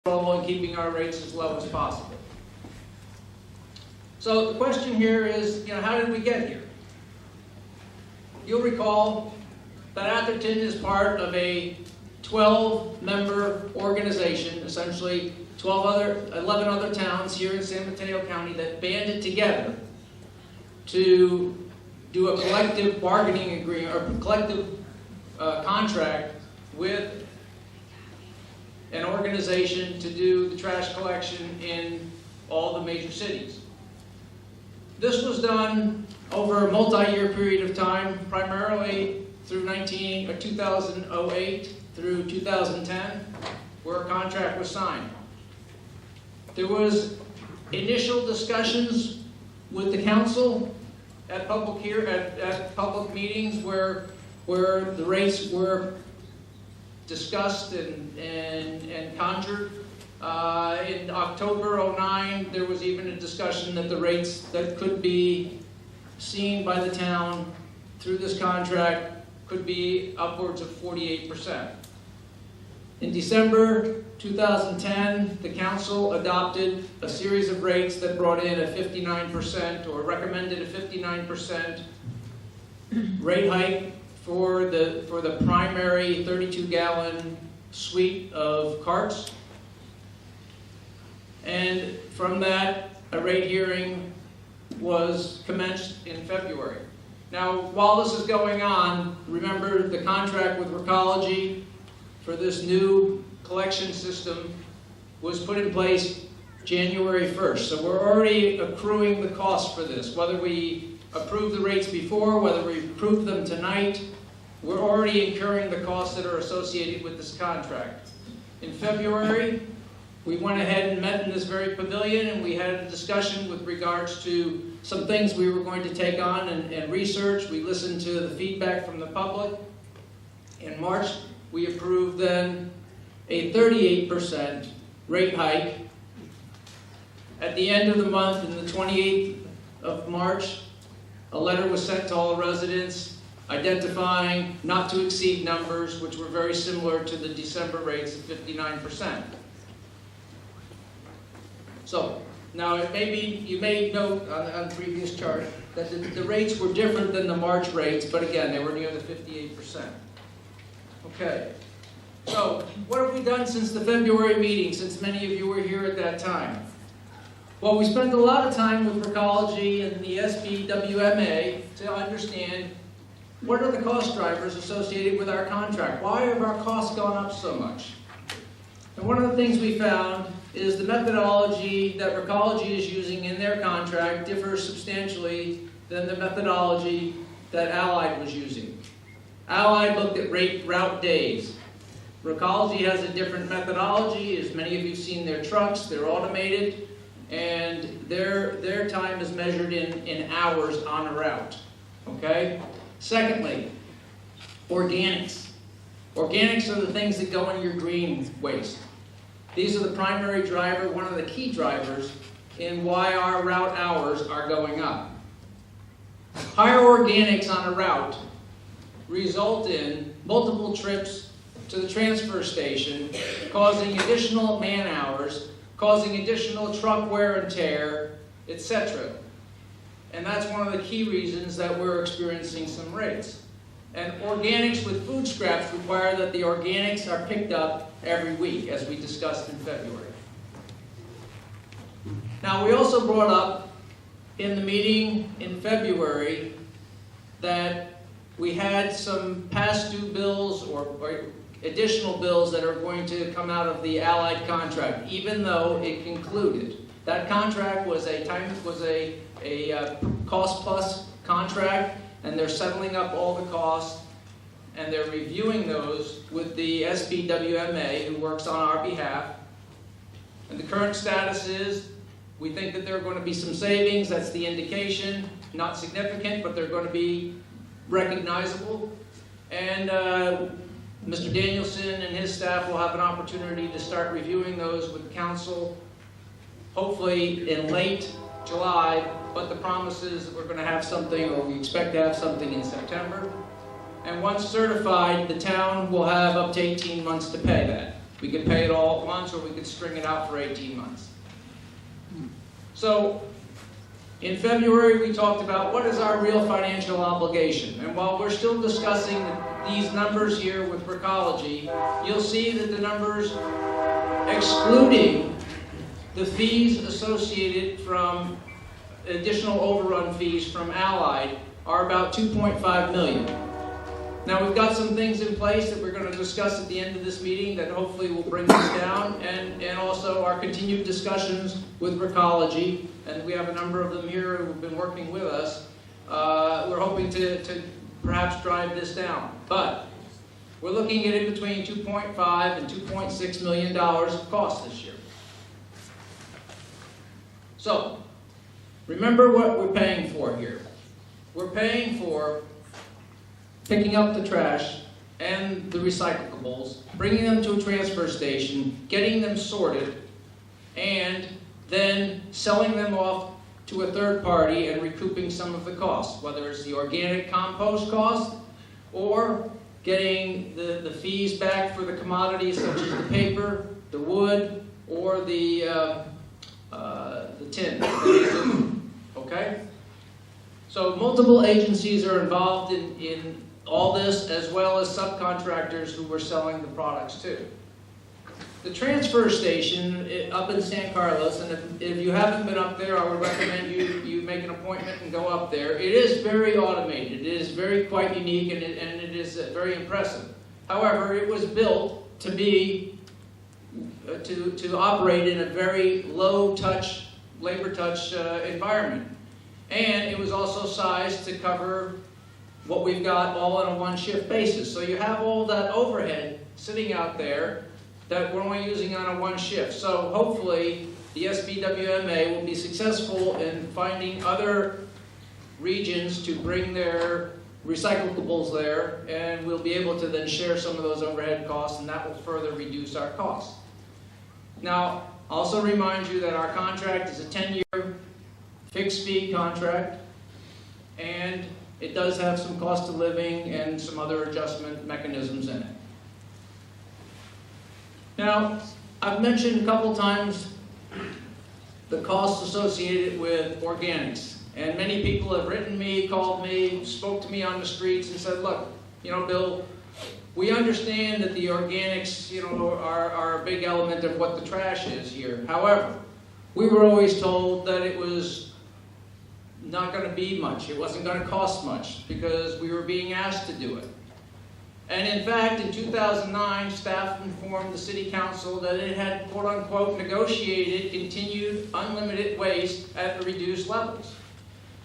and keeping our rates as low as possible. So the question here is, how did we get here? You'll recall that Atherton is part of a 12-member organization, essentially 11 other towns here in San Mateo County that banded together to do a collective bargaining agreement or collective contract with an organization to do the trash collection in all the major cities. This was done over a multi-year period of time, primarily through 2008 through 2010, where a contract was signed. There was initial discussions with the council at public meetings where the rates were discussed and conjured. In October '09, there was even a discussion that the rates that could be seen by the town through this contract could be upwards of 48%. In December 2010, the council adopted a series of rates that brought in a 59% or recommended a 59% rate hike for the primary 32-gallon suite of carts. And from that, a rate hearing was commenced in February. Now, while this is going on, remember the contract with Recology for this new collection system was put in place January 1st. So we're already accruing the cost for this. Whether we approve the rates before, whether we approve them tonight, we're already incurring the costs that are associated with this contract. In February, we went ahead and met in this very pavilion, and we had a discussion with regards to some things we were going to take on and research. We listened to the feedback from the public. In March, we approved then a 38% rate hike. At the end of the month, on the 28th of March, a letter was sent to all residents identifying not to exceed numbers, which were very similar to the December rates of 59%. So, now you may note on the previous chart that the rates were different than the March rates, but again, they were near the 58%. Okay, so what have we done since the February meeting, since many of you were here at that time? Well, we spent a lot of time with Recology and the SBWMA to understand what are the cost drivers associated with our contract. Why have our costs gone up so much? And one of the things we found is the methodology that Recology is using in their contract differs substantially than the methodology that Allied was using. Allied looked at route days. Recology has a different methodology. As many of you have seen their trucks, they're automated, and their time is measured in hours on a route. Okay? Secondly, organics. Organics are the things that go in your green waste. These are the primary driver, one of the key drivers in why our route hours are going up. Higher organics on a route result in multiple trips to the transfer station, causing additional man hours, causing additional truck wear and tear, etc. And that's one of the key reasons that we're experiencing some rates. And organics with food scraps require that the organics are picked up every week, as we discussed in February. Now, we also brought up in the meeting in February that we had some past due bills or additional bills that are going to come out of the Allied contract, even though it concluded. That contract was a cost plus contract, and they're settling up all the costs, and they're reviewing those with the SBWMA, who works on our behalf. And the current status is, we think that there are going to be some savings. That's the indication. Not significant, but they're going to be recognizable. And Mr. Danielson and his staff will have an opportunity to start reviewing those with the council, hopefully in late July, but the promise is that we're going to have something, or we expect to have something in September. And once certified, the town will have up to 18 months to pay that. We could pay it all at once, or we could string it out for 18 months. So, in February, we talked about what is our real financial obligation. And while we're still discussing these numbers here with Recology, you'll see that the numbers, excluding the fees associated from additional overrun fees from Allied, are about $2.5 million. Now, we've got some things in place that we're going to discuss at the end of this meeting that hopefully will bring this down, and also our continued discussions with Recology, and we have a number of them here who have been working with us. We're hoping to perhaps drive this down. But we're looking at in between $2.5 and $2.6 million of cost this year. So, remember what we're paying for here. We're paying for picking up the trash and the recyclables, bringing them to a transfer station, getting them sorted, and then selling them off to a third party and recouping some of the costs, whether it's the organic compost cost or getting the fees back for the commodities such as the paper, the wood, or the tin. Okay? So multiple agencies are involved in all this, as well as subcontractors who we're selling the products to. The transfer station up in San Carlos, and if you haven't been up there, I would recommend you make an appointment and go up there. It is very automated. It is very quite unique, and it is very impressive. However, it was built to be to operate in a very low touch, labor touch environment, and it was also sized to cover what we've got all on a one-shift basis. So you have all that overhead sitting out there that we're only using on a one shift. So hopefully the SBWMA will be successful in finding other regions to bring their recyclables there, and we'll be able to then share some of those overhead costs, and that will further reduce our costs. Now, also remind you that our contract is a 10-year fixed fee contract, and it does have some cost of living and some other adjustment mechanisms in it. Now, I've mentioned a couple times the costs associated with organics, and many people have written me, called me, spoke to me on the streets and said, look, Bill, we understand that the organics, are a big element of what the trash is here. However, we were always told that it was not going to be much. It wasn't going to cost much because we were being asked to do it. And in fact, in 2009, staff informed the City Council that it had, quote-unquote, negotiated continued unlimited waste at the reduced levels.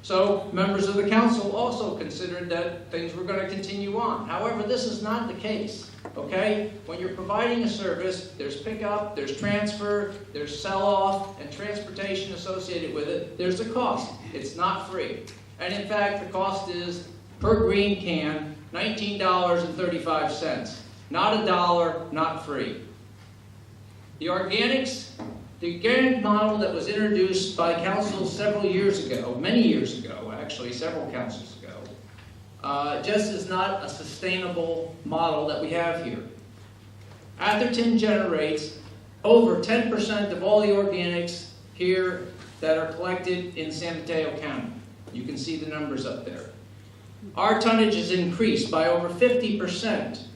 So members of the council also considered that things were going to continue on. However, this is not the case, okay? When you're providing a service, there's pickup, there's transfer, there's sell-off, and transportation associated with it. There's a cost. It's not free. And in fact, the cost is, per green can, $19.35. Not $1, not free. The organics, the organic model that was introduced by council several years ago, many years ago, actually, several councils ago, just is not a sustainable model that we have here. Atherton generates over 10% of all the organics here that are collected in San Mateo County. You can see the numbers up there. Our tonnage has increased by over 50%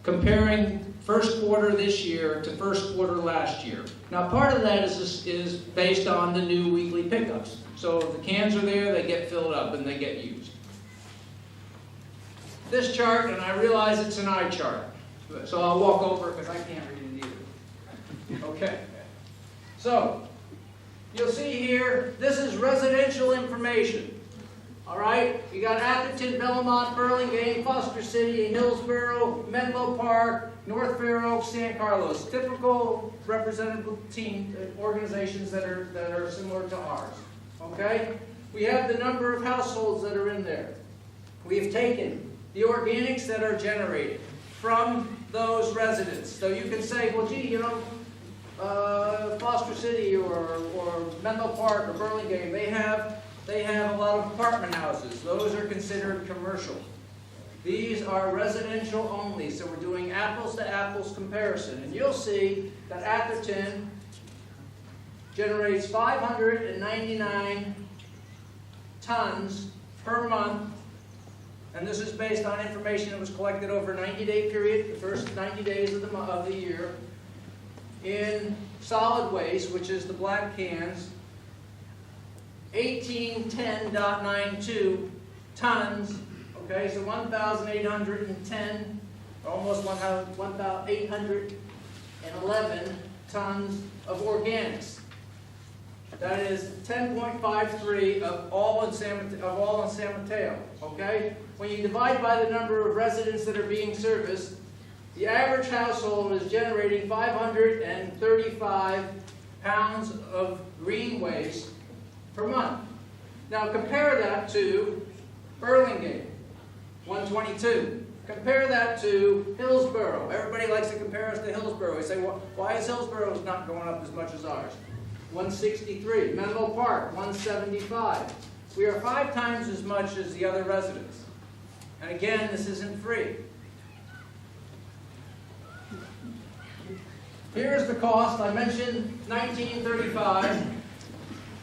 comparing first quarter this year to first quarter last year. Now, part of that is based on the new weekly pickups. So if the cans are there, they get filled up and they get used. This chart, and I realize it's an eye chart, so I'll walk over because I can't read it either. Okay. So, you'll see here, this is residential information. All right, you got Atherton, Belmont, Burlingame, Foster City, Hillsborough, Menlo Park, North Fair Oaks, San Carlos. Typical representative team organizations that are similar to ours. Okay, we have the number of households that are in there. We have taken the organics that are generated from those residents. So you can say, well, gee, Foster City or Menlo Park or Burlingame, they have a lot of apartment houses. Those are considered commercial. These are residential only, so we're doing apples to apples comparison. And you'll see that Atherton generates 599 tons per month, and this is based on information that was collected over a 90-day period, the first 90 days of the year, in solid waste, which is the black cans, 1810.92 tons, okay, so 1,810, almost 1,811 tons of organics. That is 10.53 of all in San Mateo, okay? When you divide by the number of residents that are being serviced, the average household is generating 535 pounds of green waste per month. Now compare that to Burlingame, 122. Compare that to Hillsborough. Everybody likes to compare us to Hillsborough. We say, well, why is Hillsborough not going up as much as ours? 163. Menlo Park, 175. We are 5 times as much as the other residents. And again, this isn't free. Here's the cost. I mentioned $19.35.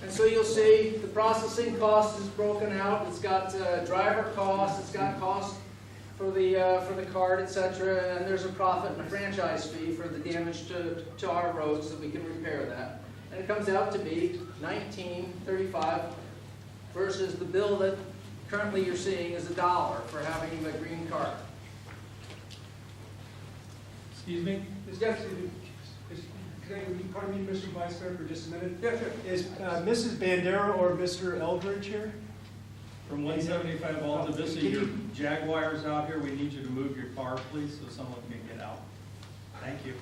And so you'll see the processing cost is broken out. It's got driver costs, it's got cost for the card, etc. And there's a profit and a franchise fee for the damage to our roads, so we can repair that. And it comes out to be $19.35 versus the bill that currently you're seeing is $1 for having the green card. Excuse me? Would you pardon me, Mr. Vice Mayor, for just a minute? Yeah, sure. Is Mrs. Bandera or Mr. Eldridge here? From 175 Alta Vista, your Jaguars out here, we need you to move your car, please, so someone can get out. Thank you.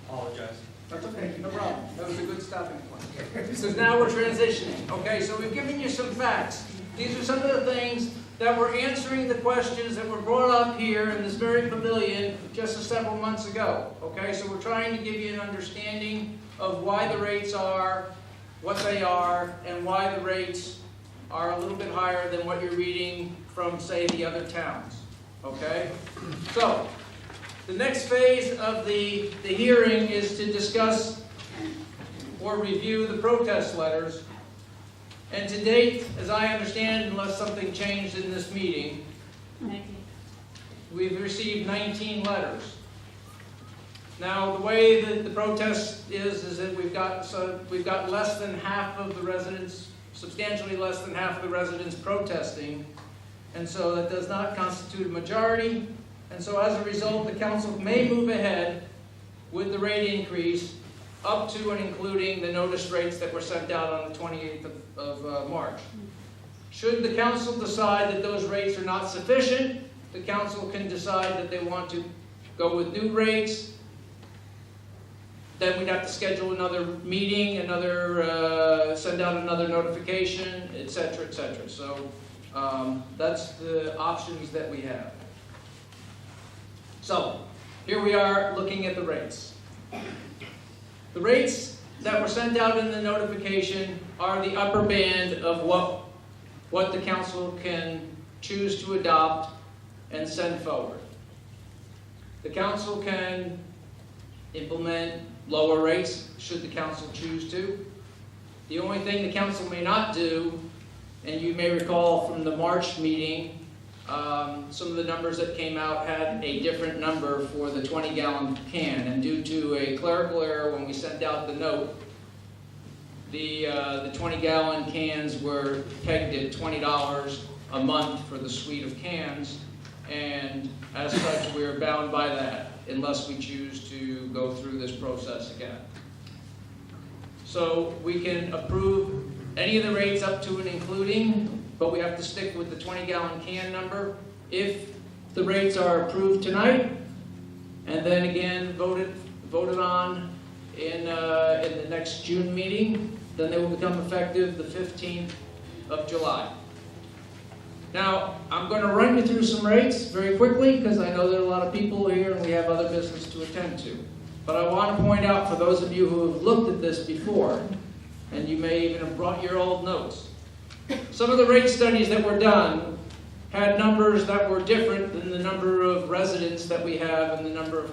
Apologize. That's okay, no problem. That was a good stopping point. Because now we're transitioning. Okay, so we've given you some facts. These are some of the things that were answering the questions that were brought up here in this very pavilion just several months ago. Okay, so we're trying to give you an understanding of why the rates are what they are and why the rates are a little bit higher than what you're reading from, say, the other towns. Okay? So, the next phase of the hearing is to discuss or review the protest letters. And to date, as I understand, unless something changed in this meeting, we've received 19 letters. Now, the way that the protest is that we've got less than half of the residents, substantially less than half of the residents protesting, and so that does not constitute a majority. And so as a result, the council may move ahead with the rate increase up to and including the notice rates that were sent out on the 28th of March. Should the council decide that those rates are not sufficient, the council can decide that they want to go with new rates. Then we'd have to schedule another meeting, send out another notification, etc., etc. So that's the options that we have. So here we are looking at the rates. The rates that were sent out in the notification are the upper band of what the council can choose to adopt and send forward. The council can implement lower rates should the council choose to. The only thing the council may not do, and you may recall from the March meeting, some of the numbers that came out had a different number for the 20-gallon can, and due to a clerical error when we sent out the note, the 20-gallon cans were pegged at $20 a month for the suite of cans, and as such we're bound by that unless we choose to go through this process again. So we can approve any of the rates up to and including, but we have to stick with the 20-gallon can number. If the rates are approved tonight, and then again voted on in the next June meeting, then they will become effective the 15th of July. Now, I'm going to run you through some rates very quickly because I know there are a lot of people here and we have other business to attend to. But I want to point out for those of you who have looked at this before, and you may even have brought your old notes, some of the rate studies that were done had numbers that were different than the number of residents that we have and the number of